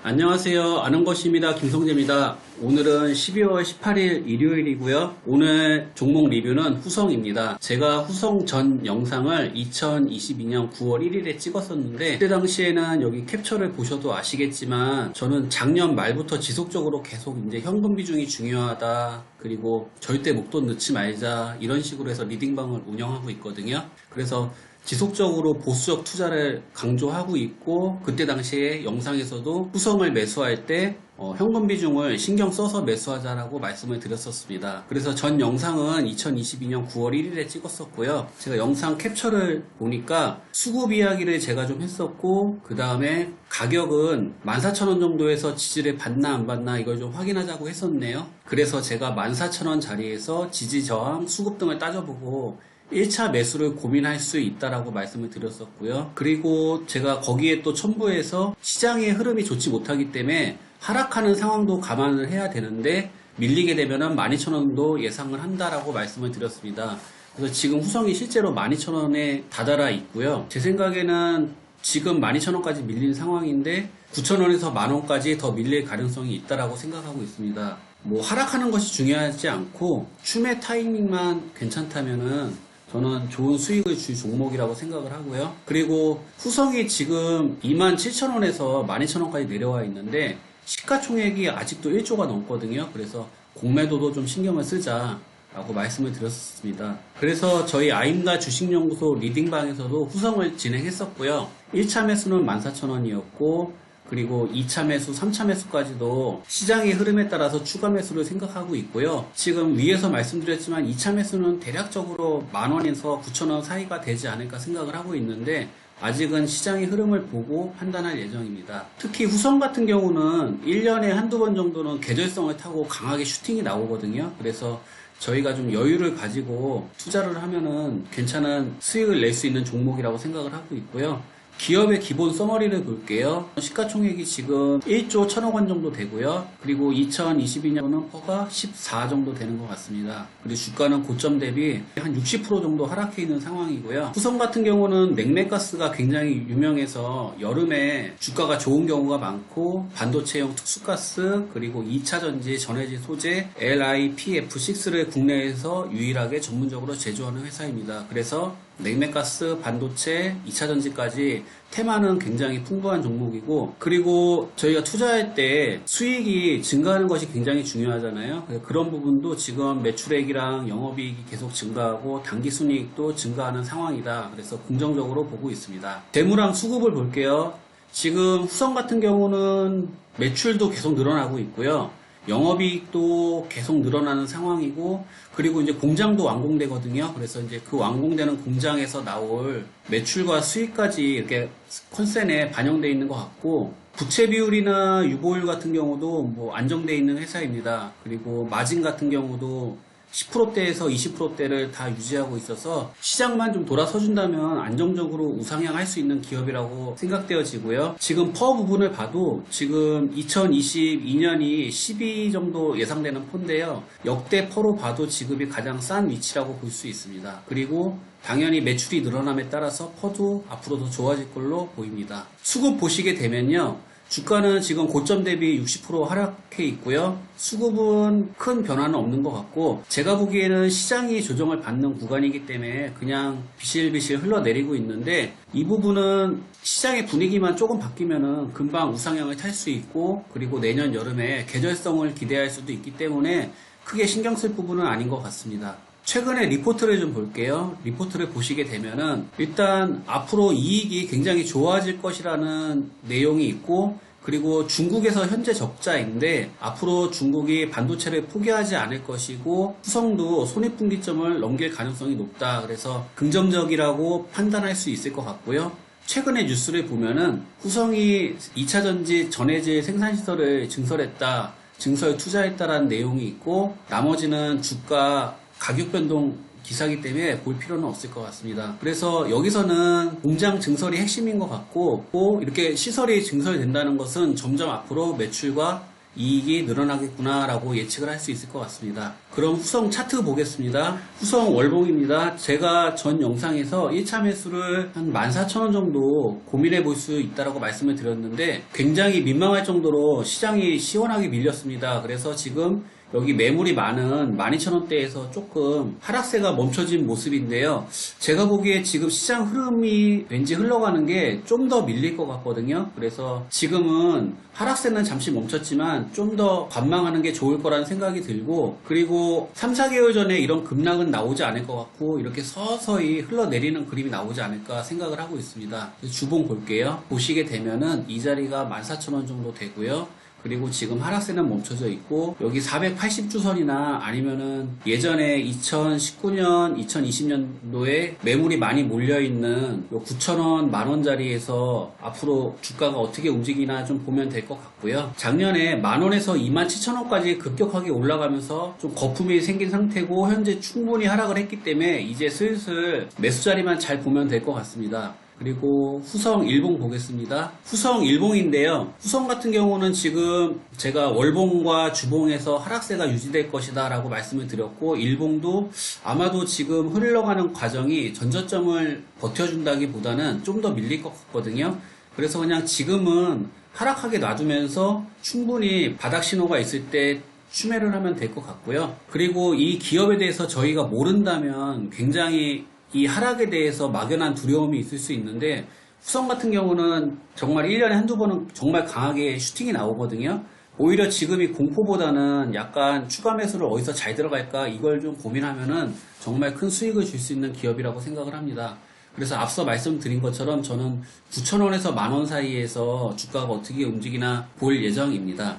안녕하세요. 아는 것입니다. 김성재입니다. 오늘은 12월 18일 일요일이고요. 오늘 종목 리뷰는 후성입니다. 제가 후성 전 영상을 2022년 9월 1일에 찍었었는데 그때 당시에는 여기 캡처를 보셔도 아시겠지만 저는 작년 말부터 지속적으로 계속 이제 현금 비중이 중요하다. 그리고 절대 목돈 넣지 말자. 이런 식으로 해서 리딩방을 운영하고 있거든요. 그래서 지속적으로 보수적 투자를 강조하고 있고 그때 당시에 영상에서도 후성을 매수할 때 현금 비중을 신경 써서 매수하자라고 말씀을 드렸었습니다. 그래서 전 영상은 2022년 9월 1일에 찍었었고요. 제가 영상 캡처를 보니까 수급 이야기를 제가 좀 했었고 그 다음에 가격은 14,000원 정도에서 지지를 받나 안 받나 이걸 좀 확인하자고 했었네요. 그래서 제가 14,000원 자리에서 지지 저항 수급 등을 따져보고 1차 매수를 고민할 수 있다라고 말씀을 드렸었고요. 그리고 제가 거기에 또 첨부해서 시장의 흐름이 좋지 못하기 때문에 하락하는 상황도 감안을 해야 되는데 밀리게 되면은 12,000원도 예상을 한다라고 말씀을 드렸습니다. 그래서 지금 후성이 실제로 12,000원에 다다라 있고요. 제 생각에는 지금 12,000원까지 밀린 상황인데 9,000원에서 만원까지 더 밀릴 가능성이 있다라고 생각하고 있습니다. 뭐 하락하는 것이 중요하지 않고 추매 타이밍만 괜찮다면은 저는 좋은 수익을 줄 종목이라고 생각을 하고요. 그리고 후성이 지금 27,000원에서 12,000원까지 내려와 있는데 시가총액이 아직도 1조가 넘거든요. 그래서 공매도도 좀 신경을 쓰자라고 말씀을 드렸습니다. 그래서 저희 아임가 주식연구소 리딩방에서도 후성을 진행했었고요. 1차 매수는 14,000원이었고 그리고 2차 매수, 3차 매수까지도 시장의 흐름에 따라서 추가 매수를 생각하고 있고요. 지금 위에서 말씀드렸지만 2차 매수는 대략적으로 만원에서 9,000원 사이가 되지 않을까 생각을 하고 있는데 아직은 시장의 흐름을 보고 판단할 예정입니다. 특히 후성 같은 경우는 1년에 한두 번 정도는 계절성을 타고 강하게 슈팅이 나오거든요. 그래서 저희가 좀 여유를 가지고 투자를 하면은 괜찮은 수익을 낼 수 있는 종목이라고 생각을 하고 있고요. 기업의 기본 서머리를 볼게요. 시가총액이 지금 1조 1,000억 원 정도 되고요. 그리고 2022년은 퍼가 14 정도 되는 것 같습니다. 그리고 주가는 고점 대비 한 60% 정도 하락해 있는 상황이고요. 후성 같은 경우는 냉매가스가 굉장히 유명해서 여름에 주가가 좋은 경우가 많고 반도체용 특수가스 그리고 2차전지 전해질 소재 LiPF6를 국내에서 유일하게 전문적으로 제조하는 회사입니다. 그래서 냉매가스, 반도체, 2차전지까지 테마는 굉장히 풍부한 종목이고 그리고 저희가 투자할 때 수익이 증가하는 것이 굉장히 중요하잖아요. 그런 부분도 지금 매출액이랑 영업이익이 계속 증가하고 당기순이익도 증가하는 상황이다. 그래서 긍정적으로 보고 있습니다. 재무랑 수급을 볼게요. 지금 후성 같은 경우는 매출도 계속 늘어나고 있고요. 영업이익도 계속 늘어나는 상황이고 그리고 이제 공장도 완공되거든요. 그래서 이제 그 완공되는 공장에서 나올 매출과 수익까지 이렇게 컨센에 반영되어 있는 것 같고 부채 비율이나 유보율 같은 경우도 뭐 안정되어 있는 회사입니다. 그리고 마진 같은 경우도 10%대에서 20%대를 다 유지하고 있어서 시장만 좀 돌아서준다면 안정적으로 우상향할 수 있는 기업이라고 생각되어지고요. 지금 퍼 부분을 봐도 지금 2022년이 12 정도 예상되는 퍼인데요. 역대 퍼로 봐도 지급이 가장 싼 위치라고 볼 수 있습니다. 그리고 당연히 매출이 늘어남에 따라서 퍼도 앞으로도 좋아질 걸로 보입니다. 수급 보시게 되면요. 주가는 지금 고점 대비 60% 하락해 있고요. 수급은 큰 변화는 없는 것 같고 제가 보기에는 시장이 조정을 받는 구간이기 때문에 그냥 비실비실 흘러내리고 있는데 이 부분은 시장의 분위기만 조금 바뀌면은 금방 우상향을 탈 수 있고 그리고 내년 여름에 계절성을 기대할 수도 있기 때문에 크게 신경 쓸 부분은 아닌 것 같습니다. 최근에 리포트를 좀 볼게요. 리포트를 보시게 되면은 일단 앞으로 이익이 굉장히 좋아질 것이라는 내용이 있고 그리고 중국에서 현재 적자인데 앞으로 중국이 반도체를 포기하지 않을 것이고 후성도 손익분기점을 넘길 가능성이 높다. 그래서 긍정적이라고 판단할 수 있을 것 같고요. 최근에 뉴스를 보면은 후성이 2차전지 전해질 생산시설을 증설했다. 증설 투자했다라는 내용이 있고 나머지는 주가 가격 변동 기사기 때문에 볼 필요는 없을 것 같습니다. 그래서 여기서는 공장 증설이 핵심인 것 같고 또 이렇게 시설이 증설된다는 것은 점점 앞으로 매출과 이익이 늘어나겠구나 라고 예측을 할 수 있을 것 같습니다. 그럼 후성 차트 보겠습니다. 후성 월봉입니다. 제가 전 영상에서 1차 매수를 한 14,000원 정도 고민해 볼 수 있다고 말씀을 드렸는데 굉장히 민망할 정도로 시장이 시원하게 밀렸습니다. 그래서 지금 여기 매물이 많은 12,000원대에서 조금 하락세가 멈춰진 모습인데요. 제가 보기에 지금 시장 흐름이 왠지 흘러가는 게 좀 더 밀릴 것 같거든요. 그래서 지금은 하락세는 잠시 멈췄지만 좀 더 관망하는 게 좋을 거라는 생각이 들고, 그리고 3, 4개월 전에 이런 급락은 나오지 않을 것 같고 이렇게 서서히 흘러내리는 그림이 나오지 않을까 생각을 하고 있습니다. 주봉 볼게요. 보시게 되면은 이 자리가 14,000원 정도 되고요. 그리고 지금 하락세는 멈춰져 있고, 여기 480주선이나 아니면은 예전에 2019년, 2020년도에 매물이 많이 몰려있는 9,000원, 만원짜리에서 앞으로 주가가 어떻게 움직이나 좀 보면 될 것 같고요. 작년에 만원에서 27,000원까지 급격하게 올라가면서 좀 거품이 생긴 상태고, 현재 충분히 하락을 했기 때문에 이제 슬슬 매수 자리만 잘 보면 될 것 같습니다. 그리고 후성 일봉 보겠습니다. 후성 일봉인데요. 후성 같은 경우는 지금 제가 월봉과 주봉에서 하락세가 유지될 것이다 라고 말씀을 드렸고, 일봉도 아마도 지금 흘러가는 과정이 전저점을 버텨준다기보다는 좀 더 밀릴 것 같거든요. 그래서 그냥 지금은 하락하게 놔두면서 충분히 바닥 신호가 있을 때 추매를 하면 될 것 같고요. 그리고 이 기업에 대해서 저희가 모른다면 굉장히 이 하락에 대해서 막연한 두려움이 있을 수 있는데, 후성 같은 경우는 정말 1년에 한두 번은 정말 강하게 슈팅이 나오거든요. 오히려 지금이 공포보다는 약간 추가 매수를 어디서 잘 들어갈까 이걸 좀 고민하면은 정말 큰 수익을 줄 수 있는 기업이라고 생각을 합니다. 그래서 앞서 말씀드린 것처럼 저는 9,000원에서 만원 사이에서 주가가 어떻게 움직이나 볼 예정입니다.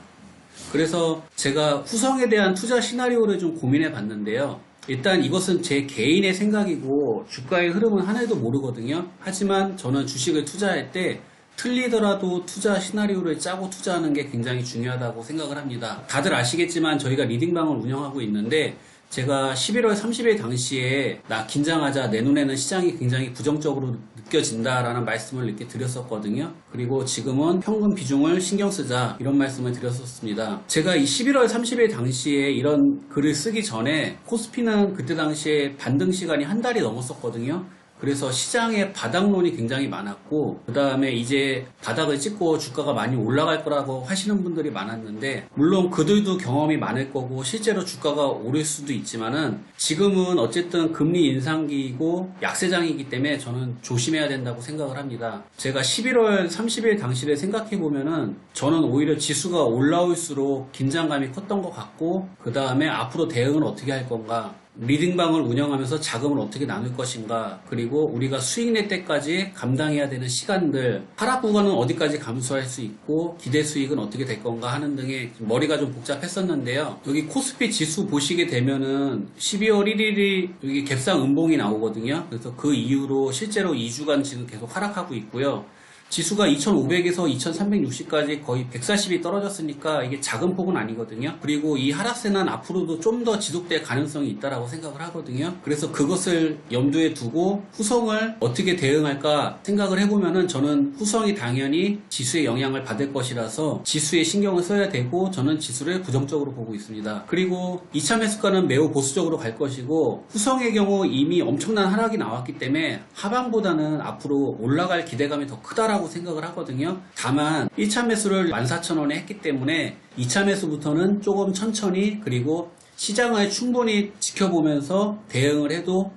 그래서 제가 후성에 대한 투자 시나리오를 좀 고민해 봤는데요. 일단 이것은 제 개인의 생각이고 주가의 흐름은 하나도 모르거든요. 하지만 저는 주식을 투자할 때 틀리더라도 투자 시나리오를 짜고 투자하는 게 굉장히 중요하다고 생각을 합니다. 다들 아시겠지만 저희가 리딩방을 운영하고 있는데, 제가 11월 30일 당시에 긴장하자, 내 눈에는 시장이 굉장히 부정적으로 느껴진다라는 말씀을 이렇게 드렸었거든요. 그리고 지금은 현금 비중을 신경 쓰자 이런 말씀을 드렸었습니다. 제가 이 11월 30일 당시에 이런 글을 쓰기 전에 코스피는 그때 당시에 반등 시간이 한 달이 넘었었거든요. 그래서 시장에 바닥론이 굉장히 많았고, 그 다음에 이제 바닥을 찍고 주가가 많이 올라갈 거라고 하시는 분들이 많았는데, 물론 그들도 경험이 많을 거고 실제로 주가가 오를 수도 있지만은 지금은 어쨌든 금리 인상기이고 약세장이기 때문에 저는 조심해야 된다고 생각을 합니다. 제가 11월 30일 당시를 생각해 보면은 저는 오히려 지수가 올라올수록 긴장감이 컸던 것 같고, 그 다음에 앞으로 대응을 어떻게 할 건가, 리딩방을 운영하면서 자금을 어떻게 나눌 것인가, 그리고 우리가 수익 낼 때까지 감당해야 되는 시간들, 하락 구간은 어디까지 감수할 수 있고 기대 수익은 어떻게 될 건가 하는 등의 머리가 좀 복잡했었는데요. 여기 코스피 지수 보시게 되면은 12월 1일이 여기 갭상 음봉이 나오거든요. 그래서 그 이후로 실제로 2주간 지금 계속 하락하고 있고요. 지수가 2500에서 2360까지 거의 140이 떨어졌으니까 이게 작은 폭은 아니거든요. 그리고 이 하락세는 앞으로도 좀 더 지속될 가능성이 있다라고 생각을 하거든요. 그래서 그것을 염두에 두고 후성을 어떻게 대응할까 생각을 해보면은 저는 후성이 당연히 지수의 영향을 받을 것이라서 지수에 신경을 써야 되고, 저는 지수를 부정적으로 보고 있습니다. 그리고 2차 매수가는 매우 보수적으로 갈 것이고, 후성의 경우 이미 엄청난 하락이 나왔기 때문에 하방보다는 앞으로 올라갈 기대감이 더 크다라고 생각을 하거든요. 다만 1차 매수를 14,000원에 했기 때문에 2차 매수부터는 조금 천천히, 그리고 시장을 충분히 지켜보면서 대응을 해도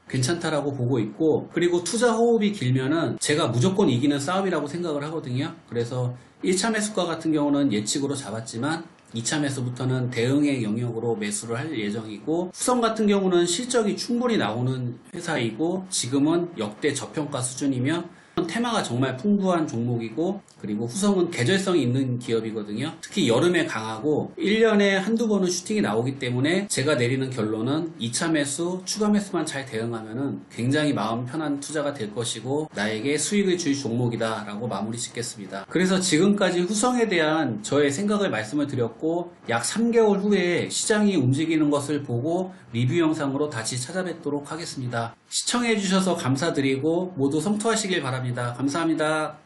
괜찮다라고 보고 있고, 그리고 투자 호흡이 길면은 제가 무조건 이기는 싸움이라고 생각을 하거든요. 그래서 1차 매수가 같은 경우는 예측으로 잡았지만 2차 매수부터는 대응의 영역으로 매수를 할 예정이고, 후성 같은 경우는 실적이 충분히 나오는 회사이고 지금은 역대 저평가 수준이며 테마가 정말 풍부한 종목이고, 그리고 후성은 계절성이 있는 기업이거든요. 특히 여름에 강하고 1년에 한두 번은 슈팅이 나오기 때문에 제가 내리는 결론은 2차 매수, 추가 매수만 잘 대응하면은 굉장히 마음 편한 투자가 될 것이고 나에게 수익을 줄 종목이다 라고 마무리 짓겠습니다. 그래서 지금까지 후성에 대한 저의 생각을 말씀을 드렸고, 약 3개월 후에 시장이 움직이는 것을 보고 리뷰 영상으로 다시 찾아뵙도록 하겠습니다. 시청해 주셔서 감사드리고 모두 성투하시길 바랍니다. 감사합니다.